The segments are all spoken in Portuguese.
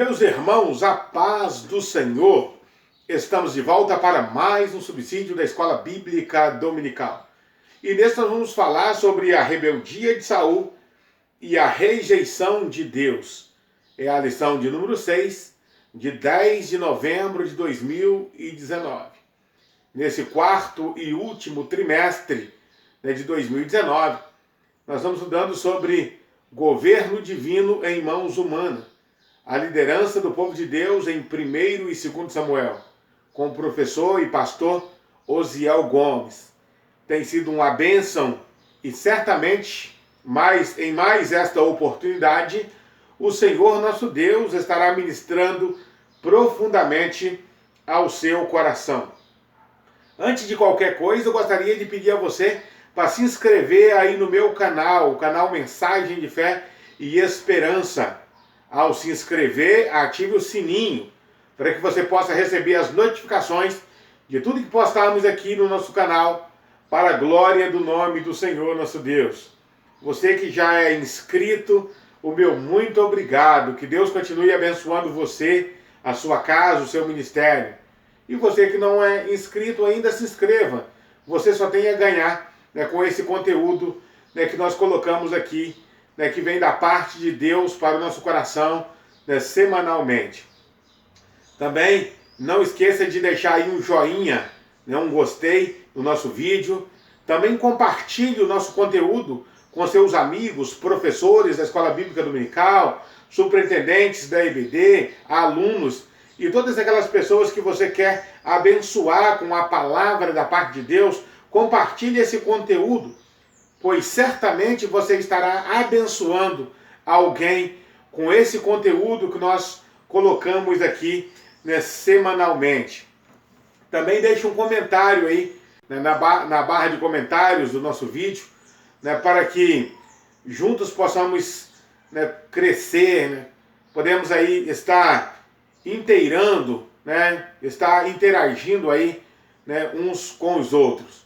Meus irmãos, a paz do Senhor. Estamos de volta para mais um subsídio da Escola Bíblica Dominical. E nesse nós vamos falar sobre a rebeldia de Saul e a rejeição de Deus. É a lição de número 6, de 10 de novembro de 2019. Nesse quarto e último trimestre de 2019, nós estamos estudando sobre governo divino em mãos humanas. A liderança do povo de Deus em 1º e 2º Samuel, com o professor e pastor Osiel Gomes. Tem sido uma bênção e certamente, em mais esta oportunidade, o Senhor nosso Deus estará ministrando profundamente ao seu coração. Antes de qualquer coisa, eu gostaria de pedir a você para se inscrever aí no meu canal, o canal Mensagem de Fé e Esperança. Ao se inscrever, ative o sininho para que você possa receber as notificações de tudo que postarmos aqui no nosso canal, para a glória do nome do Senhor nosso Deus. Você que já é inscrito, o meu muito obrigado. Que Deus continue abençoando você, a sua casa, o seu ministério. E você que não é inscrito ainda, se inscreva. Você só tem a ganhar com esse conteúdo que nós colocamos aqui, que vem da parte de Deus para o nosso coração semanalmente. Também não esqueça de deixar aí um joinha, um gostei no nosso vídeo. Também compartilhe o nosso conteúdo com seus amigos, professores da Escola Bíblica Dominical, superintendentes da EBD, alunos e todas aquelas pessoas que você quer abençoar com a palavra da parte de Deus. Compartilhe esse conteúdo, pois certamente você estará abençoando alguém com esse conteúdo que nós colocamos aqui semanalmente. Também deixe um comentário aí na barra de comentários do nosso vídeo, para que juntos possamos crescer, podemos aí estar inteirando, estar interagindo aí uns com os outros.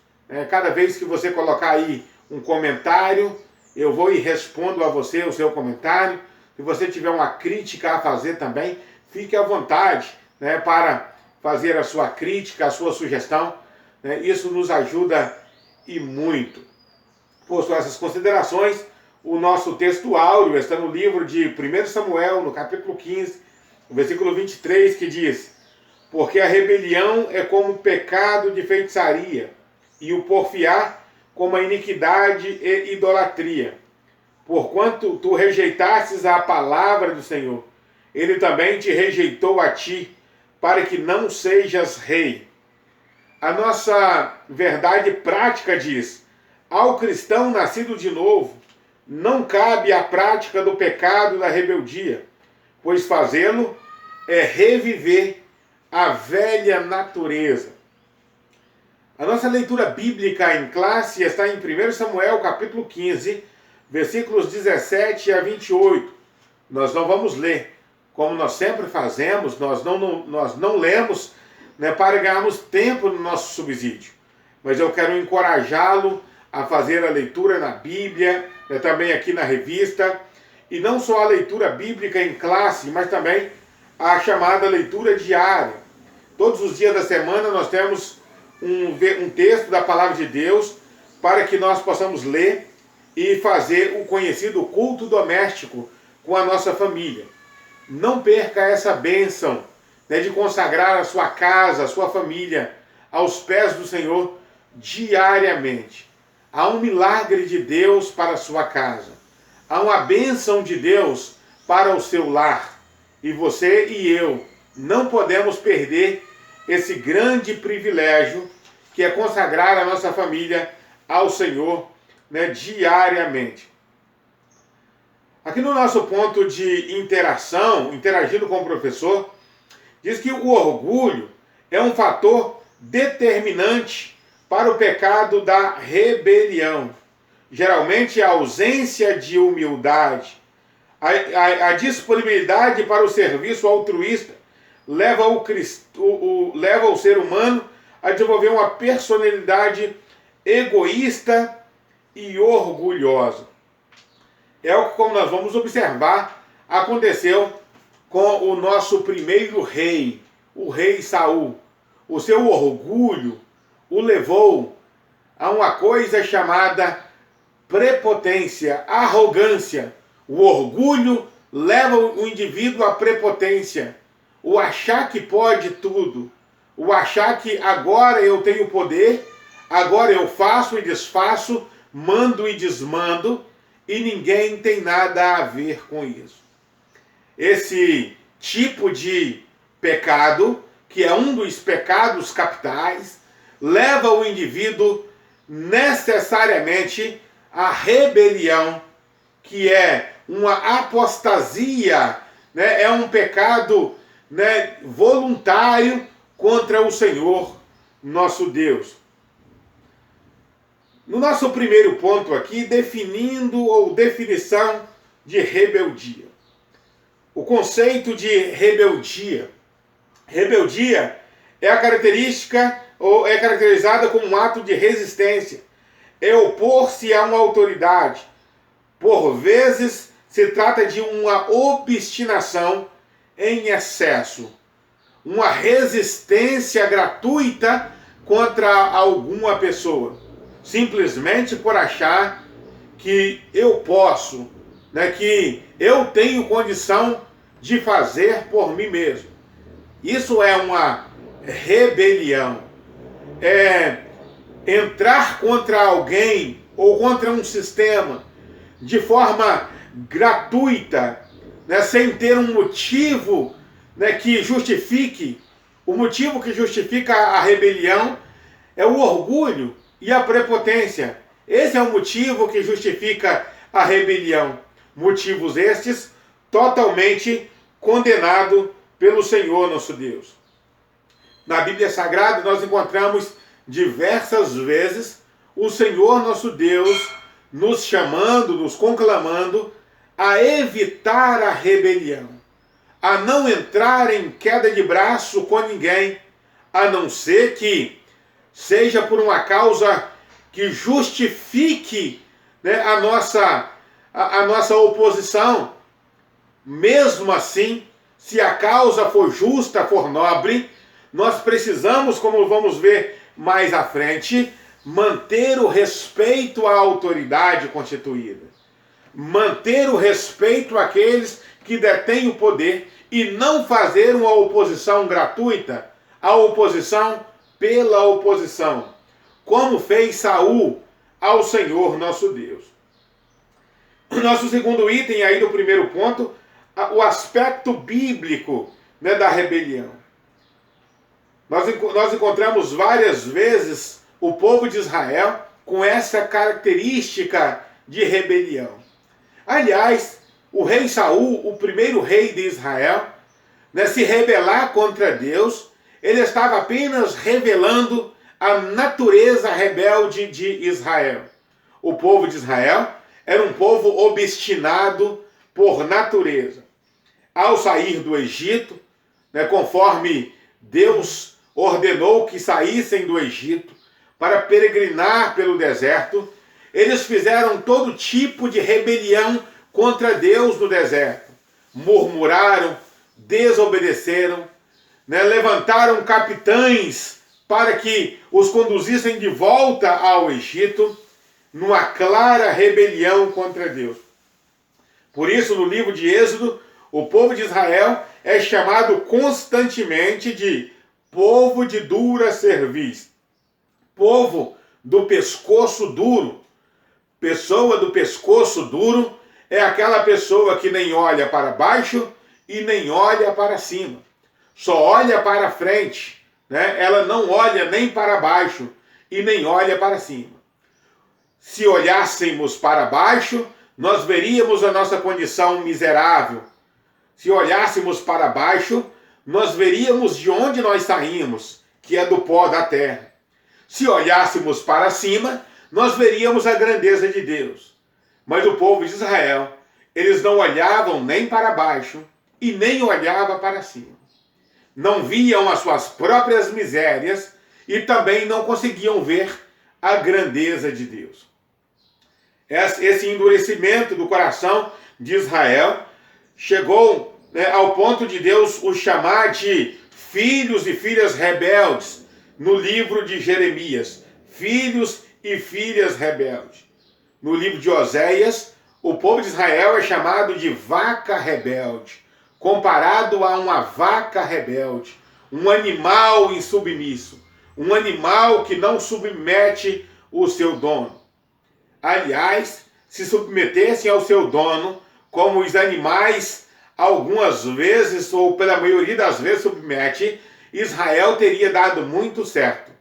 Cada vez que você colocar aí um comentário, eu vou e respondo a você o seu comentário. Se você tiver uma crítica a fazer também, fique à vontade para fazer a sua crítica, a sua sugestão. Isso nos ajuda e muito. Posto essas considerações, o nosso texto áureo está no livro de 1 Samuel, no capítulo 15, no versículo 23, que diz: porque a rebelião é como o pecado de feitiçaria, e o porfiar como a iniquidade e idolatria. Porquanto tu rejeitastes a palavra do Senhor, ele também te rejeitou a ti, para que não sejas rei. A nossa verdade prática diz: ao cristão nascido de novo, não cabe a prática do pecado da rebeldia, pois fazê-lo é reviver a velha natureza. A nossa leitura bíblica em classe está em 1 Samuel, capítulo 15, versículos 17 a 28. Nós não vamos ler, como nós sempre fazemos, nós não lemos para ganharmos tempo no nosso subsídio. Mas eu quero encorajá-lo a fazer a leitura na Bíblia, também aqui na revista, e não só a leitura bíblica em classe, mas também a chamada leitura diária. Todos os dias da semana nós temos um texto da palavra de Deus para que nós possamos ler e fazer o conhecido culto doméstico com a nossa família. Não perca essa bênção de consagrar a sua casa, a sua família aos pés do Senhor diariamente. Há um milagre de Deus para a sua casa. Há uma bênção de Deus para o seu lar. E você e eu não podemos perder esse grande privilégio que é consagrar a nossa família ao Senhor diariamente. Aqui no nosso ponto de interação, interagindo com o professor, diz que o orgulho é um fator determinante para o pecado da rebelião. Geralmente a ausência de humildade, a disponibilidade para o serviço altruísta leva o ser humano a desenvolver uma personalidade egoísta e orgulhosa. É o que, como nós vamos observar, aconteceu com o nosso primeiro rei, o rei Saul. O seu orgulho o levou a uma coisa chamada prepotência, arrogância. O orgulho leva o indivíduo à prepotência, o achar que pode tudo, o achar que agora eu tenho poder, agora eu faço e desfaço, mando e desmando, e ninguém tem nada a ver com isso. Esse tipo de pecado, que é um dos pecados capitais, leva o indivíduo necessariamente à rebelião, que é uma apostasia, né? É um pecado, né, voluntário contra o Senhor nosso Deus. No nosso primeiro ponto aqui, definindo ou definição de rebeldia. O conceito de rebeldia. Rebeldia é a característica ou é caracterizada como um ato de resistência. É opor-se a uma autoridade. Por vezes se trata de uma obstinação em excesso, uma resistência gratuita contra alguma pessoa, simplesmente por achar que eu posso, né, que eu tenho condição de fazer por mim mesmo. Isso é uma rebelião. É entrar contra alguém ou contra um sistema de forma gratuita, né, sem ter um motivo, né, que justifique. O motivo que justifica a rebelião é o orgulho e a prepotência. Esse é o motivo que justifica a rebelião. Motivos estes totalmente condenados pelo Senhor nosso Deus. Na Bíblia Sagrada nós encontramos diversas vezes o Senhor nosso Deus nos chamando, nos conclamando a evitar a rebelião, a não entrar em queda de braço com ninguém, a não ser que seja por uma causa que justifique, né, a nossa oposição. Mesmo assim, se a causa for justa, for nobre, nós precisamos, como vamos ver mais à frente, manter o respeito à autoridade constituída. Manter o respeito àqueles que detêm o poder e não fazer uma oposição gratuita, a oposição pela oposição, como fez Saul ao Senhor nosso Deus. Nosso segundo item aí do primeiro ponto, o aspecto bíblico, né, da rebelião. Nós encontramos várias vezes o povo de Israel com essa característica de rebelião. Aliás, o rei Saul, o primeiro rei de Israel, né, se rebelar contra Deus, ele estava apenas revelando a natureza rebelde de Israel. O povo de Israel era um povo obstinado por natureza. Ao sair do Egito, né, conforme Deus ordenou que saíssem do Egito para peregrinar pelo deserto, eles fizeram todo tipo de rebelião contra Deus no deserto. Murmuraram, desobedeceram, né, levantaram capitães para que os conduzissem de volta ao Egito, numa clara rebelião contra Deus. Por isso, no livro de Êxodo, o povo de Israel é chamado constantemente de povo de dura cerviz, povo do pescoço duro. Pessoa do pescoço duro é aquela pessoa que nem olha para baixo e nem olha para cima. Só olha para frente, né? Ela não olha nem para baixo e nem olha para cima. Se olhássemos para baixo, nós veríamos a nossa condição miserável. Se olhássemos para baixo, nós veríamos de onde nós saímos, que é do pó da terra. Se olhássemos para cima, nós veríamos a grandeza de Deus. Mas o povo de Israel, eles não olhavam nem para baixo e nem olhavam para cima. Não viam as suas próprias misérias e também não conseguiam ver a grandeza de Deus. Esse endurecimento do coração de Israel chegou, né, ao ponto de Deus os chamar de filhos e filhas rebeldes no livro de Jeremias. Filhos e filhas rebeldes. No livro de Oséias, o povo de Israel é chamado de vaca rebelde, comparado a uma vaca rebelde, um animal insubmisso, um animal que não submete o seu dono. Aliás, se submetessem ao seu dono, como os animais algumas vezes, ou pela maioria das vezes, submete, Israel teria dado muito certo.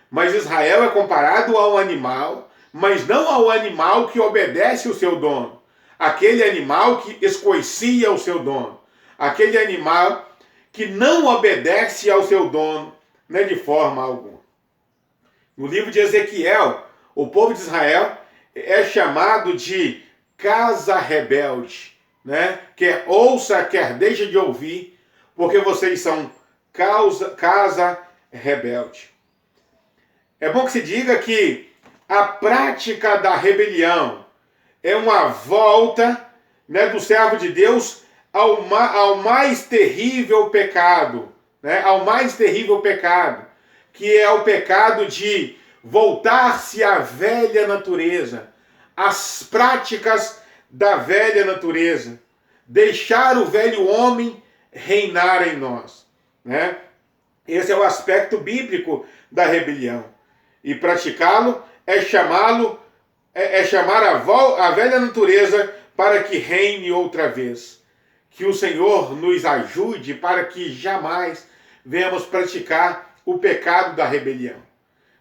Mas Israel é comparado ao animal, mas não ao animal que obedece o seu dono. Aquele animal que escoicia o seu dono. Aquele animal que não obedece ao seu dono, né, de forma alguma. No livro de Ezequiel, o povo de Israel é chamado de casa rebelde, né? Quer ouça, quer deixe de ouvir, porque vocês são casa rebelde. É bom que se diga que a prática da rebelião é uma volta, né, do servo de Deus ao mais terrível pecado, né, ao mais terrível pecado, que é o pecado de voltar-se à velha natureza, às práticas da velha natureza, deixar o velho homem reinar em nós, né? Esse é o aspecto bíblico da rebelião. E praticá-lo é chamar a velha natureza para que reine outra vez. Que o Senhor nos ajude para que jamais venhamos praticar o pecado da rebelião.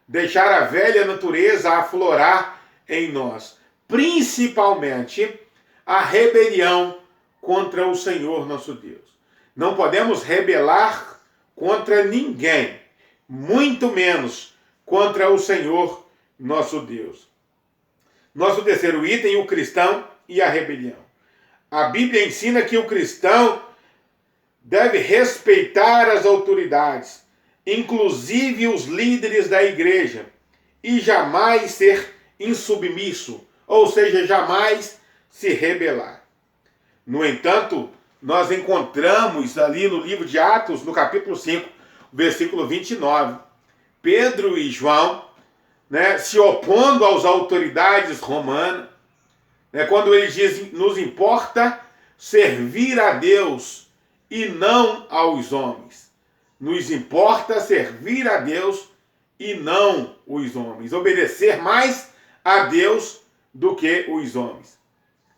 Deixar a velha natureza aflorar em nós. Principalmente a rebelião contra o Senhor nosso Deus. Não podemos rebelar contra ninguém, muito menos contra o Senhor nosso Deus. Nosso terceiro item, o cristão e a rebelião. A Bíblia ensina que o cristão deve respeitar as autoridades, inclusive os líderes da igreja, e jamais ser insubmisso, ou seja, jamais se rebelar. No entanto, nós encontramos ali no livro de Atos, no capítulo 5, versículo 29, Pedro e João, né, se opondo às autoridades romanas, né, quando eles dizem, nos importa servir a Deus e não aos homens. Nos importa servir a Deus e não os homens. Obedecer mais a Deus do que os homens.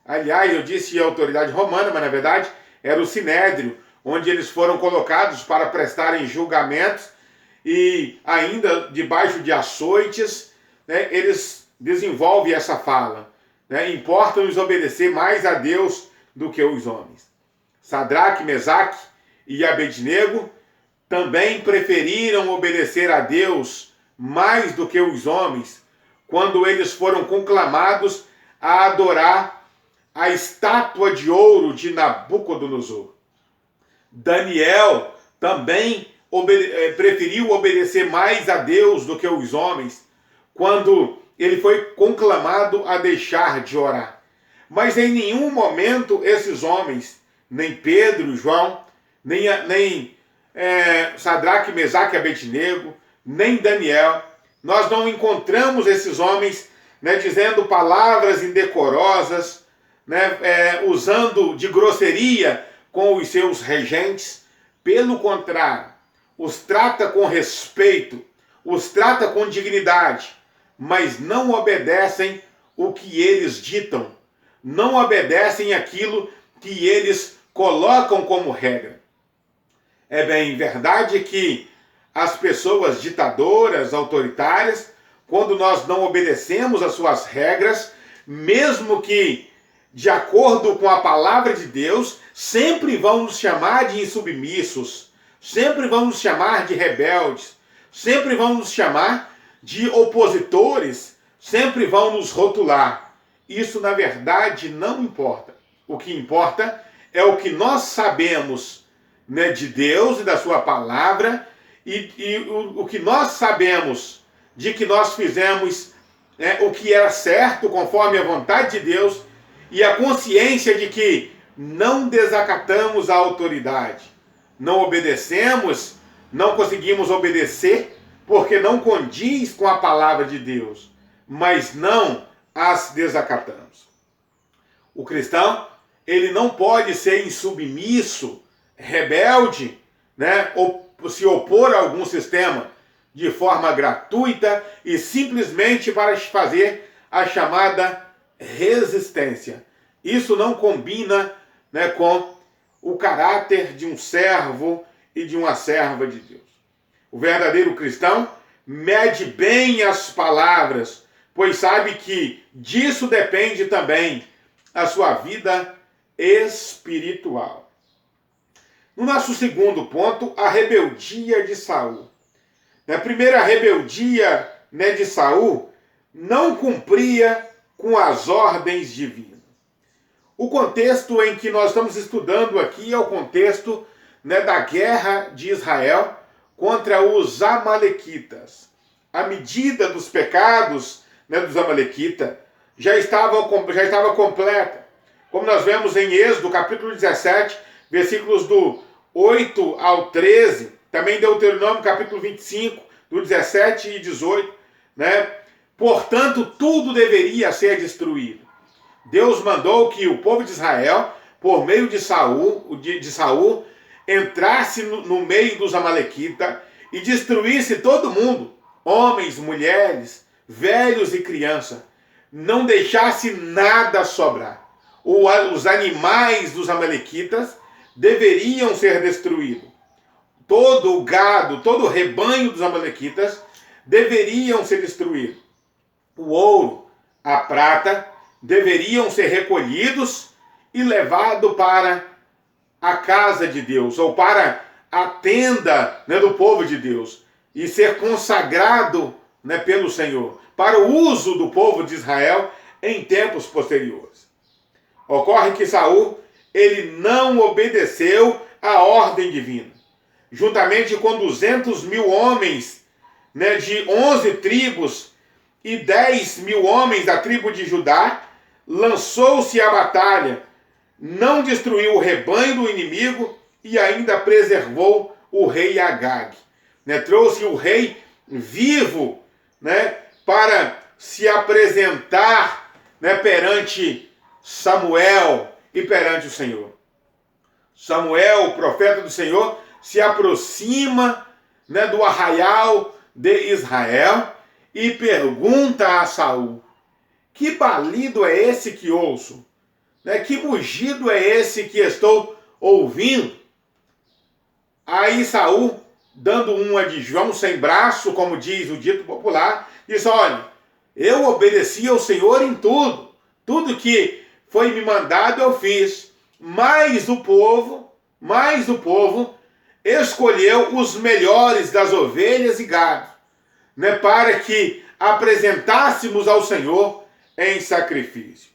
Aliás, eu disse a autoridade romana, mas na verdade era o Sinédrio, onde eles foram colocados para prestarem julgamentos e ainda debaixo de açoites, né, eles desenvolvem essa fala. Né, importa-nos obedecer mais a Deus do que os homens. Sadraque, Mesaque e Abednego também preferiram obedecer a Deus mais do que os homens quando eles foram conclamados a adorar a estátua de ouro de Nabucodonosor. Daniel também preferiu obedecer mais a Deus do que os homens quando ele foi conclamado a deixar de orar. Mas em nenhum momento esses homens, nem Pedro, João, nem Sadraque, Mesaque e Abednego, nem Daniel, nós não encontramos esses homens, né, dizendo palavras indecorosas, né, usando de grosseria com os seus regentes. Pelo contrário, os trata com respeito, os trata com dignidade, mas não obedecem o que eles ditam, não obedecem aquilo que eles colocam como regra. É bem verdade que as pessoas ditadoras, autoritárias, quando nós não obedecemos às suas regras, mesmo que de acordo com a palavra de Deus, sempre vão nos chamar de insubmissos, sempre vão nos chamar de rebeldes, sempre vão nos chamar de opositores, sempre vão nos rotular. Isso, na verdade, não importa. O que importa é o que nós sabemos, né, de Deus e da sua palavra, e o que nós sabemos de que nós fizemos, né, o que era certo conforme a vontade de Deus, e a consciência de que não desacatamos a autoridade, não obedecemos, não conseguimos obedecer, porque não condiz com a palavra de Deus, mas não as desacatamos. O cristão, ele não pode ser insubmisso, rebelde, né, ou se opor a algum sistema de forma gratuita e simplesmente para fazer a chamada resistência. Isso não combina, né, com o caráter de um servo e de uma serva de Deus. O verdadeiro cristão mede bem as palavras, pois sabe que disso depende também a sua vida espiritual. No nosso segundo ponto, a rebeldia de Saul. Na primeira rebeldia, né, de Saul, não cumpria com as ordens divinas. O contexto em que nós estamos estudando aqui é o contexto, né, da guerra de Israel contra os amalequitas. A medida dos pecados, né, dos amalequitas já estava completa. Como nós vemos em Êxodo, capítulo 17, versículos do 8 ao 13, também Deuteronômio, capítulo 25, do 17 e 18, né? Portanto, tudo deveria ser destruído. Deus mandou que o povo de Israel, por meio de Saul, entrasse no meio dos amalequitas e destruísse todo mundo, homens, mulheres, velhos e crianças. Não deixasse nada sobrar. Os animais dos amalequitas deveriam ser destruídos. Todo o gado, todo o rebanho dos amalequitas deveriam ser destruídos. O ouro, a prata, deveriam ser recolhidos e levados para a casa de Deus, ou para a tenda, né, do povo de Deus, e ser consagrado, né, pelo Senhor, para o uso do povo de Israel em tempos posteriores. Ocorre que Saul, ele não obedeceu à ordem divina. Juntamente com 200.000 homens, né, de 11 tribos e 10.000 homens da tribo de Judá, lançou-se à batalha, não destruiu o rebanho do inimigo e ainda preservou o rei Agag. Né, trouxe o rei vivo, né, para se apresentar, né, perante Samuel e perante o Senhor. Samuel, o profeta do Senhor, se aproxima, né, do arraial de Israel e pergunta a Saul: que balido é esse que ouço? Né, que mugido é esse que estou ouvindo? Aí Saul, dando uma de João sem braço, como diz o dito popular, diz: olha, eu obedeci ao Senhor em tudo. Tudo que foi me mandado eu fiz. Mas o povo escolheu os melhores das ovelhas e gado, né, para que apresentássemos ao Senhor em sacrifício.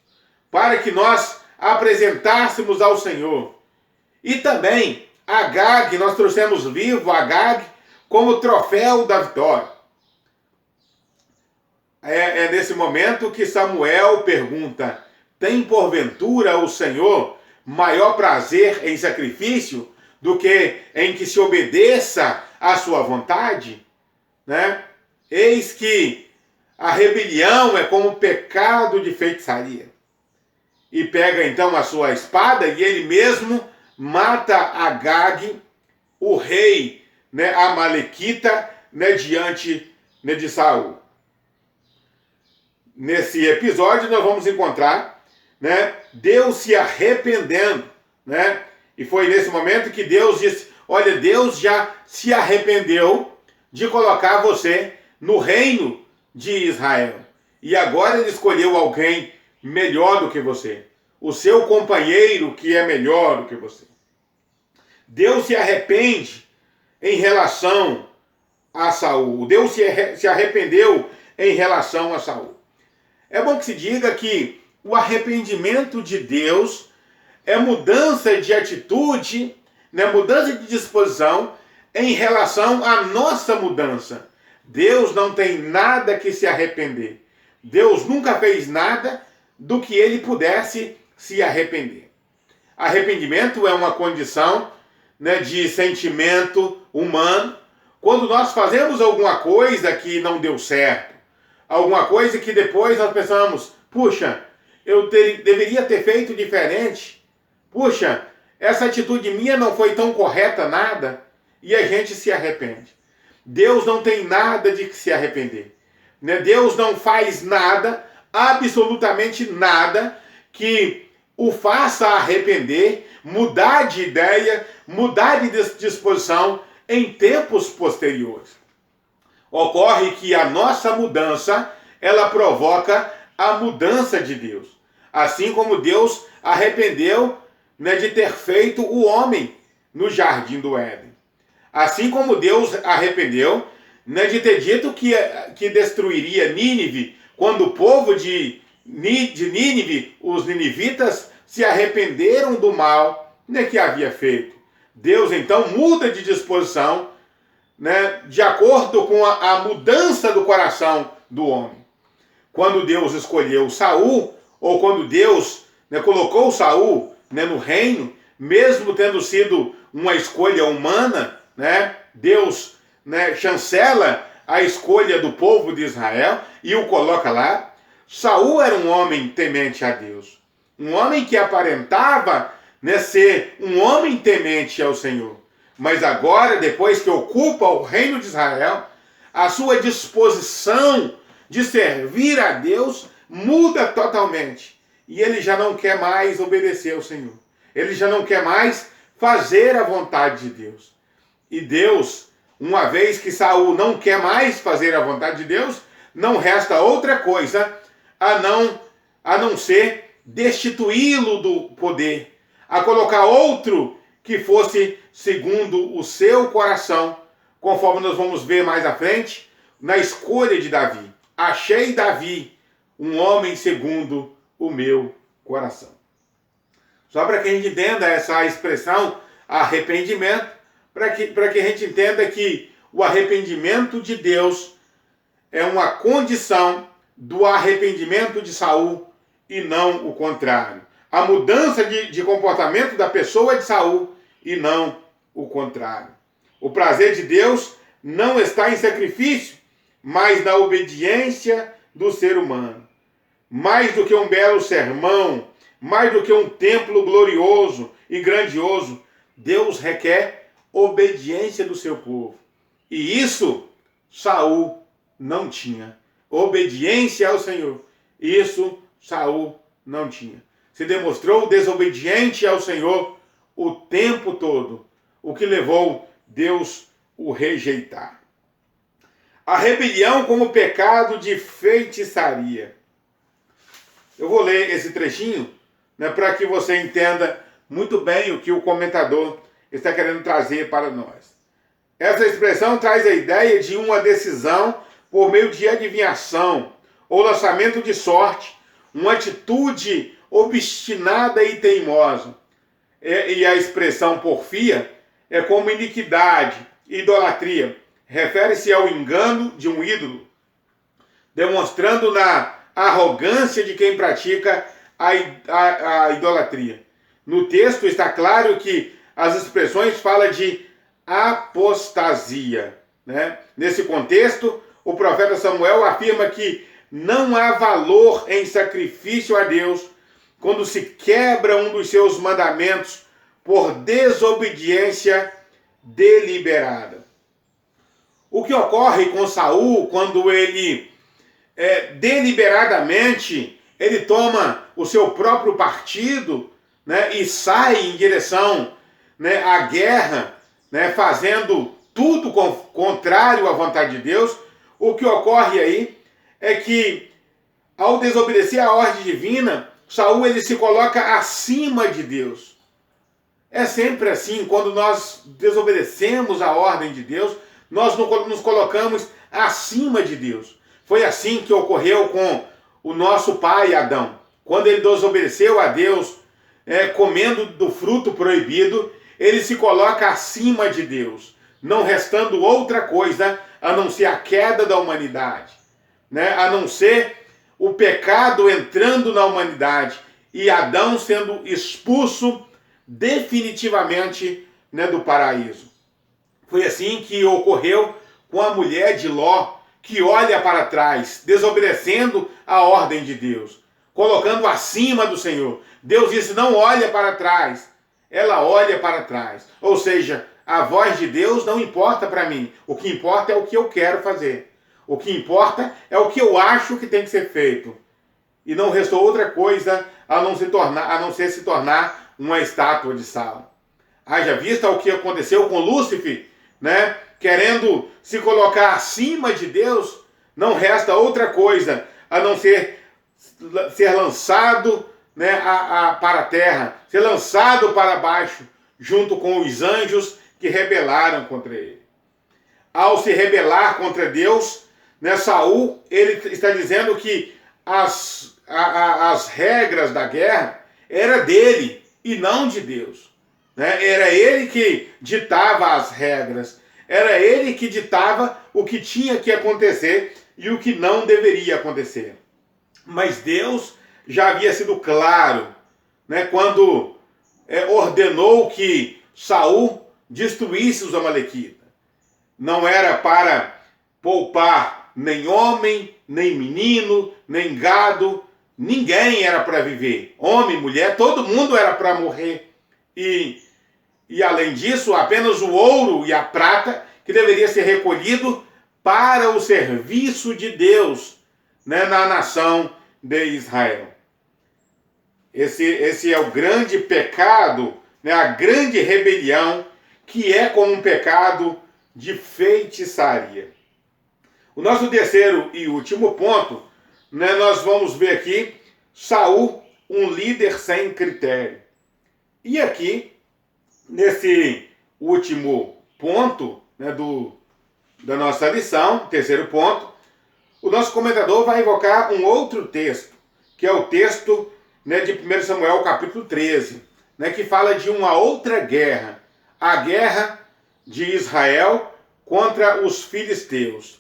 Para que nós apresentássemos ao Senhor. E também Agag, nós trouxemos vivo Agag como troféu da vitória. É nesse momento que Samuel pergunta: tem porventura o Senhor maior prazer em sacrifício do que em que se obedeça à sua vontade? Né? Eis que a rebelião é como pecado de feitiçaria. E pega então a sua espada e ele mesmo mata Agag, o rei, né, amalequita, né, diante, né, de Saul. Nesse episódio nós vamos encontrar, né, Deus se arrependendo, né? E foi nesse momento que Deus disse: olha, Deus já se arrependeu de colocar você no reino de Israel. E agora ele escolheu alguém melhor do que você. O seu companheiro que é melhor do que você. Deus se arrepende em relação a Saul. Deus se arrependeu em relação a Saul. É bom que se diga que o arrependimento de Deus é mudança de atitude, né, mudança de disposição em relação à nossa mudança. Deus não tem nada que se arrepender. Deus nunca fez nada do que ele pudesse se arrepender. Arrependimento é uma condição, né, de sentimento humano. Quando nós fazemos alguma coisa que não deu certo, alguma coisa que depois nós pensamos, puxa, deveria ter feito diferente, puxa, essa atitude minha não foi tão correta nada, e a gente se arrepende. Deus não tem nada de que se arrepender, né? Deus não faz nada, absolutamente nada, que o faça arrepender, mudar de ideia, mudar de disposição em tempos posteriores. Ocorre que a nossa mudança, ela provoca a mudança de Deus. Assim como Deus arrependeu, né, de ter feito o homem no jardim do Éden. Assim como Deus arrependeu, né, de ter dito que destruiria Nínive, quando o povo de Nínive, os ninivitas, se arrependeram do mal, né, que havia feito. Deus então muda de disposição, né, de acordo com a mudança do coração do homem. Quando Deus escolheu Saul, ou quando Deus, né, colocou Saul, né, no reino, mesmo tendo sido uma escolha humana, né, Deus, né, chancela a escolha do povo de Israel e o coloca lá. Saul era um homem temente a Deus, um homem que aparentava, né, ser um homem temente ao Senhor. Mas agora, depois que ocupa o reino de Israel, a sua disposição de servir a Deus muda totalmente. E ele já não quer mais obedecer ao Senhor. Ele já não quer mais fazer a vontade de Deus. E Deus, uma vez que Saul não quer mais fazer a vontade de Deus, não resta outra coisa a não ser destituí-lo do poder, a colocar outro que fosse segundo o seu coração, conforme nós vamos ver mais à frente, na escolha de Davi. Achei Davi, um homem segundo o meu coração. Só para que a gente entenda essa expressão arrependimento, para que a gente entenda que o arrependimento de Deus é uma condição do arrependimento de Saul e não o contrário. A mudança de comportamento da pessoa de Saul e não o contrário. O prazer de Deus não está em sacrifício, mas na obediência do ser humano. Mais do que um belo sermão, mais do que um templo glorioso e grandioso, Deus requer obediência do seu povo. E isso Saul não tinha. Obediência ao Senhor. Isso Saul não tinha. Se demonstrou desobediente ao Senhor o tempo todo, o que levou Deus o rejeitar. A rebelião como pecado de feitiçaria. Eu vou ler esse trechinho, né, para que você entenda muito bem o que o comentador está querendo trazer para nós. Essa expressão traz a ideia de uma decisão por meio de adivinhação ou lançamento de sorte, uma atitude obstinada e teimosa. E a expressão porfia é como iniquidade, idolatria. Refere-se ao engano de um ídolo, demonstrando na arrogância de quem pratica a idolatria. No texto está claro que as expressões falam de apostasia, né? Nesse contexto, o profeta Samuel afirma que não há valor em sacrifício a Deus quando se quebra um dos seus mandamentos por desobediência deliberada. O que ocorre com Saul quando ele deliberadamente ele toma o seu próprio partido, né, e sai em direção, né, à guerra, né, fazendo tudo contrário à vontade de Deus. O que ocorre aí é que, ao desobedecer à ordem divina, Saul ele se coloca acima de Deus. É sempre assim, quando nós desobedecemos à ordem de Deus, nós nos colocamos acima de Deus. Foi assim que ocorreu com o nosso pai Adão. Quando ele desobedeceu a Deus, comendo do fruto proibido, ele se coloca acima de Deus, não restando outra coisa a não ser a queda da humanidade, né? A não ser o pecado entrando na humanidade e Adão sendo expulso definitivamente, né, do paraíso. Foi assim que ocorreu com a mulher de Ló, que olha para trás, desobedecendo a ordem de Deus, colocando acima do Senhor. Deus disse: não olha para trás. Ela olha para trás. Ou seja, a voz de Deus não importa para mim. O que importa é o que eu quero fazer. O que importa é o que eu acho que tem que ser feito. E não restou outra coisa a não ser se tornar uma estátua de sal. Haja vista o que aconteceu com Lúcifer, né? Querendo se colocar acima de Deus, não resta outra coisa a não ser lançado, né, para a terra, ser lançado para baixo, junto com os anjos que rebelaram contra ele. Ao se rebelar contra Deus, né, Saul, ele está dizendo que as regras da guerra era dele e não de Deus. Né? Era ele que ditava as regras, era ele que ditava o que tinha que acontecer e o que não deveria acontecer. Mas Deus já havia sido claro, né, quando ordenou que Saul destruísse os amalequitas. Não era para poupar nem homem, nem menino, nem gado, ninguém era para viver. Homem, mulher, todo mundo era para morrer. E além disso, apenas o ouro e a prata que deveria ser recolhido para o serviço de Deus, né, na nação de Israel. Esse é o grande pecado, né, a grande rebelião, que é como um pecado de feitiçaria. O nosso terceiro e último ponto, né, nós vamos ver aqui Saul, um líder sem critério. E aqui, nesse último ponto, né, da nossa lição, terceiro ponto, o nosso comentador vai invocar um outro texto, que é o texto, né, de 1 Samuel capítulo 13, né, que fala de uma outra guerra, a guerra de Israel contra os filisteus.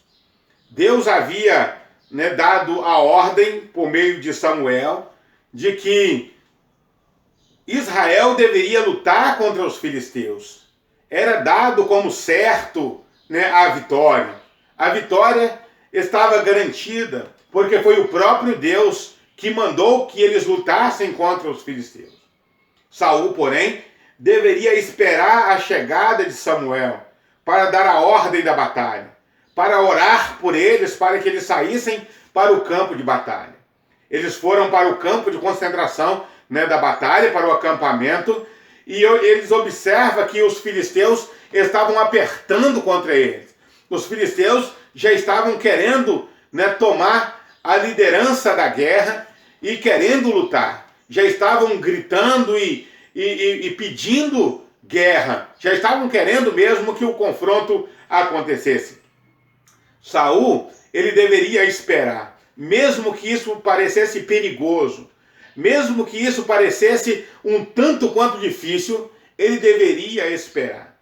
Deus havia, né, dado a ordem, por meio de Samuel, de que Israel deveria lutar contra os filisteus. Era dado como certo, né, a vitória. A vitória estava garantida, porque foi o próprio Deus que mandou que eles lutassem contra os filisteus. Saul, porém, deveria esperar a chegada de Samuel para dar a ordem da batalha, para orar por eles, para que eles saíssem para o campo de batalha. Eles foram para o campo de concentração, né, da batalha, para o acampamento, e eles observam que os filisteus estavam apertando contra eles. Os filisteus já estavam querendo, né, tomar a liderança da guerra e querendo lutar. Já estavam gritando e pedindo guerra. Já estavam querendo mesmo que o confronto acontecesse. Saul, ele deveria esperar, mesmo que isso parecesse perigoso, mesmo que isso parecesse um tanto quanto difícil, ele deveria esperar.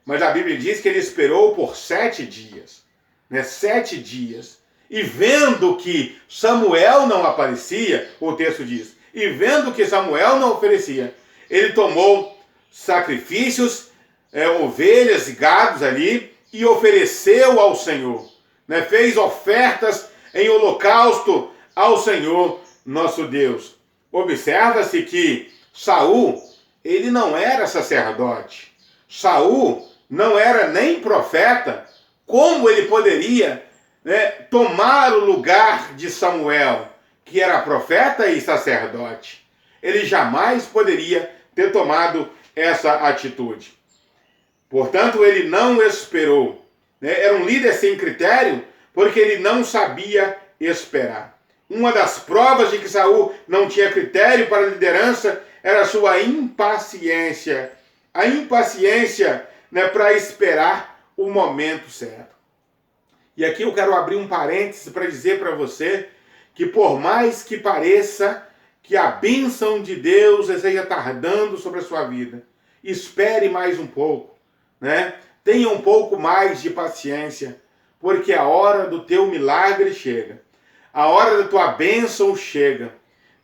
Mas a Bíblia diz que ele esperou por 7 dias, né? 7 dias. E vendo que Samuel não aparecia, o texto diz, e vendo que Samuel não oferecia, ele tomou sacrifícios, ovelhas e gados ali, e ofereceu ao Senhor. Né? Fez ofertas em holocausto ao Senhor nosso Deus. Observa-se que Saul, ele não era sacerdote. Saul não era nem profeta. Como ele poderia, né, tomar o lugar de Samuel, que era profeta e sacerdote? Ele jamais poderia ter tomado essa atitude. Portanto, ele não esperou. Né? Era um líder sem critério, porque ele não sabia esperar. Uma das provas de que Saul não tinha critério para a liderança era a sua impaciência. A impaciência, né, para esperar o momento certo. E aqui eu quero abrir um parêntese para dizer para você que, por mais que pareça que a bênção de Deus esteja tardando sobre a sua vida, espere mais um pouco, né? Tenha um pouco mais de paciência, porque a hora do teu milagre chega. A hora da tua bênção chega.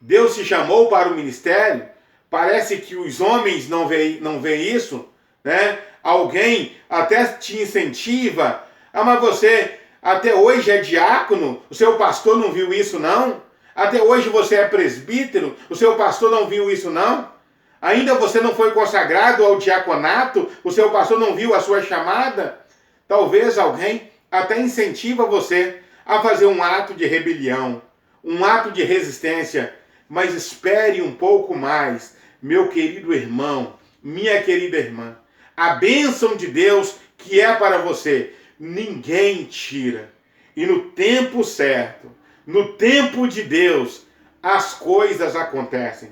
Deus te chamou para o ministério Parece que os homens não veem isso, né? Alguém até te incentiva. Ah, mas você até hoje é diácono, o seu pastor não viu isso não? Até hoje você é presbítero, o seu pastor não viu isso não? Ainda você não foi consagrado ao diaconato, o seu pastor não viu a sua chamada? Talvez alguém até incentiva você a fazer um ato de rebelião, um ato de resistência, mas espere um pouco mais, meu querido irmão, minha querida irmã. A bênção de Deus que é para você, ninguém tira. E no tempo certo, no tempo de Deus, as coisas acontecem.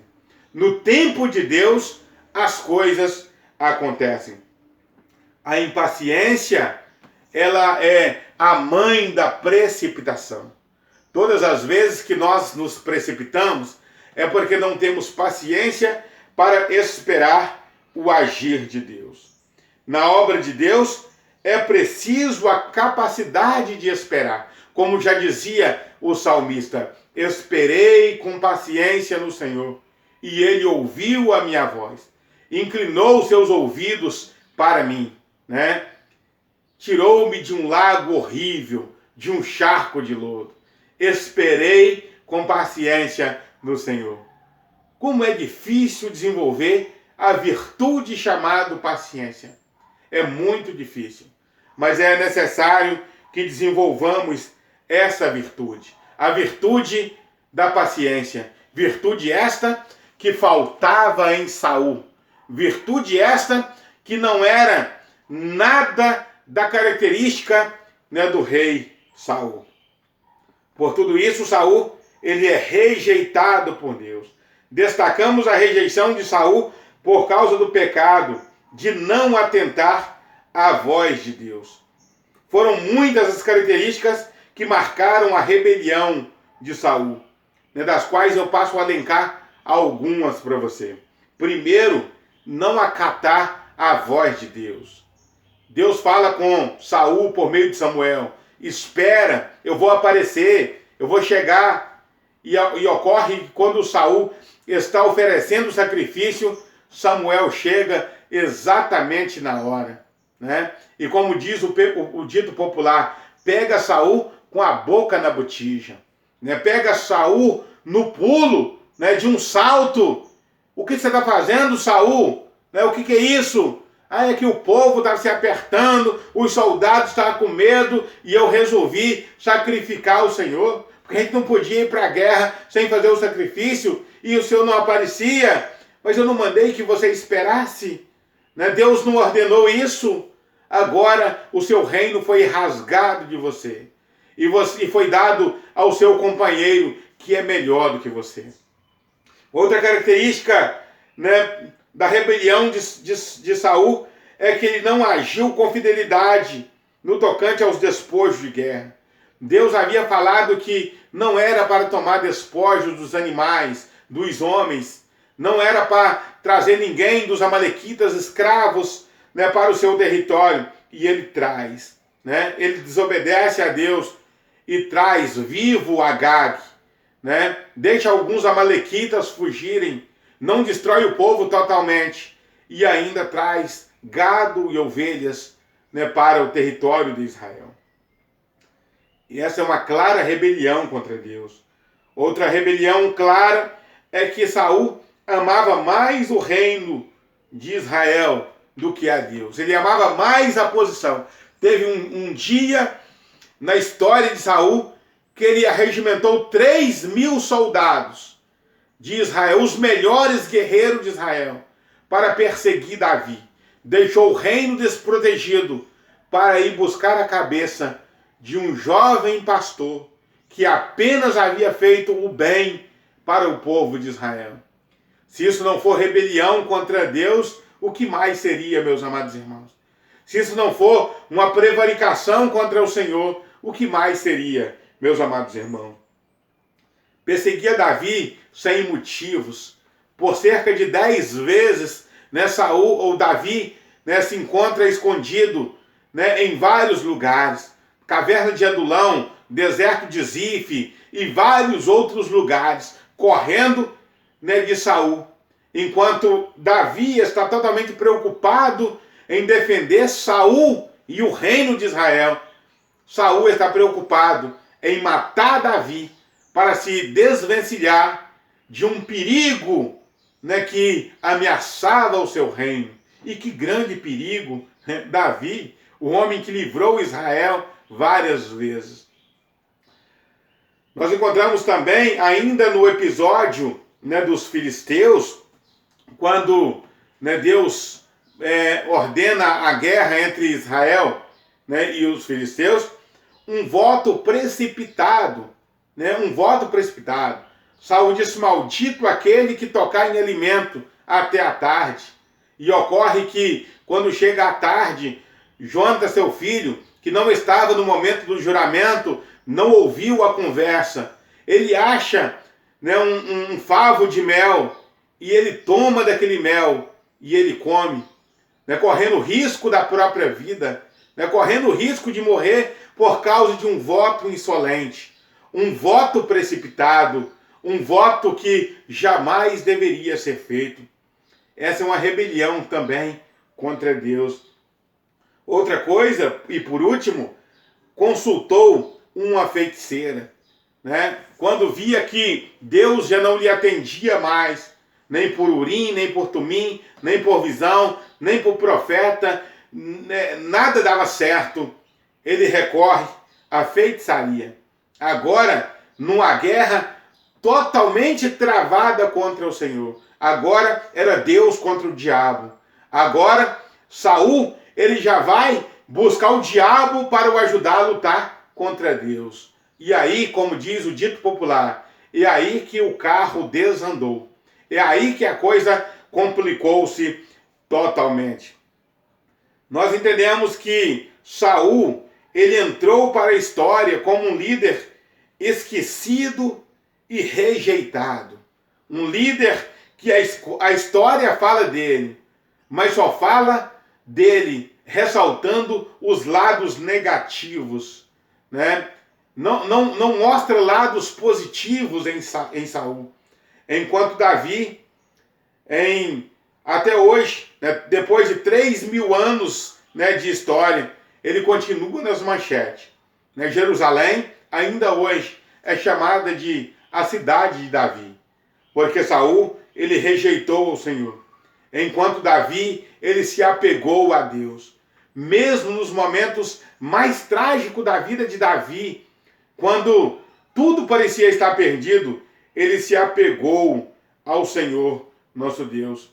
No tempo de Deus, as coisas acontecem. A impaciência, ela é a mãe da precipitação. Todas as vezes que nós nos precipitamos, é porque não temos paciência para esperar o agir de Deus. Na obra de Deus, é preciso a capacidade de esperar. Como já dizia o salmista, esperei com paciência no Senhor, e ele ouviu a minha voz, inclinou seus ouvidos para mim, né? Tirou-me de um lago horrível, de um charco de lodo. Esperei com paciência no Senhor. Como é difícil desenvolver a virtude chamada paciência. É muito difícil, mas é necessário que desenvolvamos essa virtude. A virtude da paciência. Virtude esta que faltava em Saul. Virtude esta que não era nada da característica, né, do rei Saul. Por tudo isso, Saul, ele é rejeitado por Deus. Destacamos a rejeição de Saul por causa do pecado de não atentar à voz de Deus. Foram muitas as características que marcaram a rebelião de Saul, né, das quais eu passo a elencar algumas para você. Primeiro, não acatar a voz de Deus. Deus fala com Saul por meio de Samuel: espera, eu vou aparecer, eu vou chegar. E ocorre que quando Saul está oferecendo o sacrifício, Samuel chega exatamente na hora, né? E como diz o dito popular, pega Saul com a boca na botija, né? Pega Saul no pulo, né, de um salto. O que você está fazendo, Saul? Né, o que é isso? Ah, é que o povo estava se apertando, os soldados estavam com medo e eu resolvi sacrificar o Senhor, porque a gente não podia ir para a guerra sem fazer o sacrifício e o Senhor não aparecia, mas eu não mandei que você esperasse, né? Deus não ordenou isso. Agora o seu reino foi rasgado de você e foi dado ao seu companheiro que é melhor do que você. Outra característica, né, da rebelião de Saul é que ele não agiu com fidelidade no tocante aos despojos de guerra. Deus havia falado que não era para tomar despojos dos animais, dos homens, não era para trazer ninguém dos amalequitas escravos, né, para o seu território, e ele traz, né? Ele desobedece a Deus e traz vivo Agag, né? Deixa alguns amalequitas fugirem, não destrói o povo totalmente e ainda traz gado e ovelhas, né, para o território de Israel. E essa é uma clara rebelião contra Deus. Outra rebelião clara é que Saul amava mais o reino de Israel do que a Deus. Ele amava mais a posição. Teve um dia na história de Saul que ele arregimentou 3.000 soldados de Israel, os melhores guerreiros de Israel, para perseguir Davi. Deixou o reino desprotegido para ir buscar a cabeça de um jovem pastor que apenas havia feito o bem para o povo de Israel. Se isso não for rebelião contra Deus, o que mais seria, meus amados irmãos? Se isso não for uma prevaricação contra o Senhor, o que mais seria, meus amados irmãos? Perseguia Davi sem motivos. Por cerca de 10 vezes, né, Saul ou Davi, né, se encontra escondido, né, em vários lugares. Caverna de Adulão, deserto de Zif e vários outros lugares, correndo, né, de Saul. enquanto Davi está totalmente preocupado em defender Saul e o reino de Israel, Saul está preocupado em matar Davi para se desvencilhar de um perigo, né, que ameaçava o seu reino. E que grande perigo, né? Davi, o homem que livrou Israel várias vezes. Nós encontramos também, ainda no episódio, né, dos filisteus, quando, né, Deus ordena a guerra entre Israel, né, e os filisteus, um voto precipitado, né, um voto precipitado. Saul disse: maldito aquele que tocar em alimento até a tarde. E ocorre que, quando chega a tarde, Jonatas, seu filho, que não estava no momento do juramento, não ouviu a conversa. Ele acha, né, um favo de mel, e ele toma daquele mel e ele come, né, correndo risco da própria vida, né, correndo risco de morrer por causa de um voto insolente, um voto precipitado, um voto que jamais deveria ser feito. Essa é uma rebelião também contra Deus. Outra coisa, e por último, consultou uma feiticeira, né? Quando via que Deus já não lhe atendia mais, nem por Urim, nem por Tumim, nem por visão, nem por profeta, né? Nada dava certo, ele recorre à feitiçaria. Agora, numa guerra totalmente travada contra o Senhor. Agora era Deus contra o diabo. Agora, Saul, ele já vai buscar o diabo para o ajudar a lutar contra Deus. E aí, como diz o dito popular, é aí que o carro desandou. É aí que a coisa complicou-se totalmente. Nós entendemos que Saul, ele entrou para a história como um líder esquecido e rejeitado. Um líder que a história fala dele, mas só fala dele ressaltando os lados negativos, né? Não mostra lados positivos em Saul. Enquanto Davi, até hoje, né, depois de 3.000 anos, né, de história, ele continua nas manchetes. Né? Jerusalém, ainda hoje, é chamada de a cidade de Davi, porque Saul, ele rejeitou o Senhor, enquanto Davi, ele se apegou a Deus. Mesmo nos momentos mais trágicos da vida de Davi, quando tudo parecia estar perdido, ele se apegou ao Senhor, nosso Deus.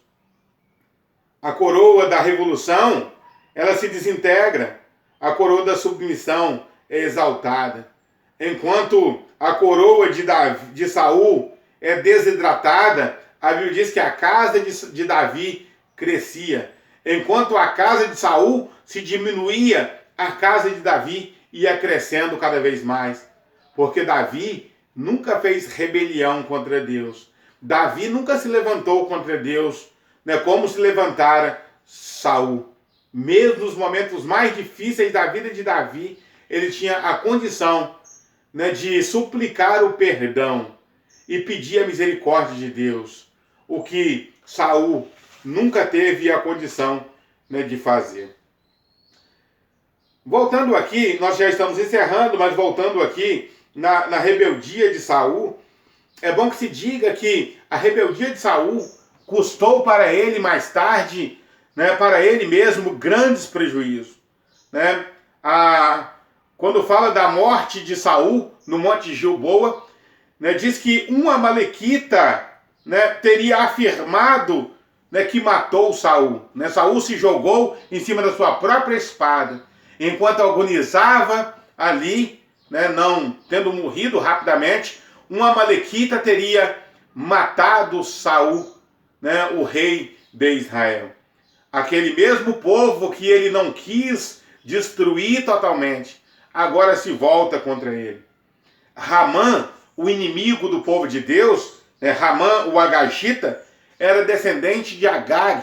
A coroa da revolução, ela se desintegra, a coroa da submissão é exaltada. Enquanto a coroa de Saul é desidratada, a Bíblia diz que a casa de Davi crescia. Enquanto a casa de Saul se diminuía, a casa de Davi ia crescendo cada vez mais. Porque Davi nunca fez rebelião contra Deus. Davi nunca se levantou contra Deus, né, como se levantara Saul. Mesmo nos momentos mais difíceis da vida de Davi, ele tinha a condição, né, de suplicar o perdão e pedir a misericórdia de Deus, o que Saul nunca teve a condição, né, de fazer. Voltando aqui, nós já estamos encerrando, mas voltando aqui na rebeldia de Saul, é bom que se diga que a rebeldia de Saul custou para ele mais tarde, né, para ele mesmo, grandes prejuízos. Né? Quando fala da morte de Saul no Monte Gilboa, né, diz que um amalequita, né, teria afirmado, né, que matou Saul. Né? Saul se jogou em cima da sua própria espada, enquanto agonizava ali, né, não tendo morrido rapidamente, um amalequita teria matado Saul, né, o rei de Israel. Aquele mesmo povo que ele não quis destruir totalmente, agora se volta contra ele. Ramã, o inimigo do povo de Deus, né, Ramã, o Agagita, era descendente de Agag,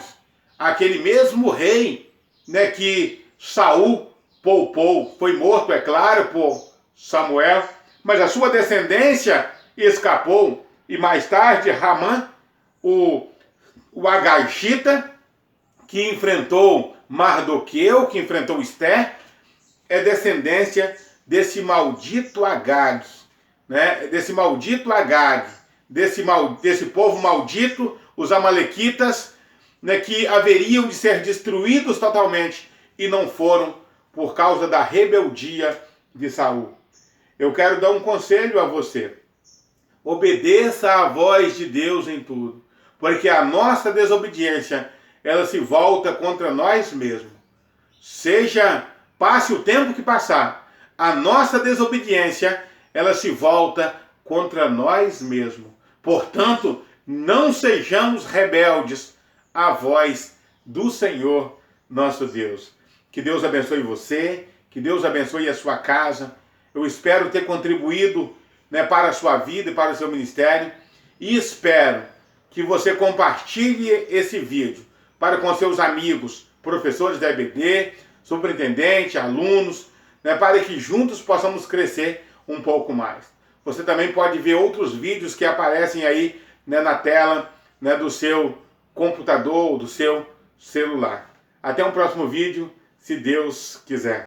aquele mesmo rei, né, que Saul poupou. Foi morto, é claro, por Samuel, mas a sua descendência escapou. E mais tarde, Ramã, o O Agagita, que enfrentou Mardoqueu, que enfrentou Esther, é descendência desse maldito Agag, né? Desse maldito Agag, desse povo maldito, os amalequitas, né, que haveriam de ser destruídos totalmente e não foram por causa da rebeldia de Saul. Eu quero dar um conselho a você. Obedeça à voz de Deus em tudo, porque a nossa desobediência, ela se volta contra nós mesmos. Passe o tempo que passar, a nossa desobediência, ela se volta contra nós mesmos. Portanto, não sejamos rebeldes à voz do Senhor nosso Deus. Que Deus abençoe você, que Deus abençoe a sua casa. Eu espero ter contribuído, né, para a sua vida e para o seu ministério, e espero que você compartilhe esse vídeo para com seus amigos, professores da EBD, superintendente, alunos, né, para que juntos possamos crescer um pouco mais. Você também pode ver outros vídeos que aparecem aí, né, na tela, né, do seu computador ou do seu celular. Até um próximo vídeo, se Deus quiser.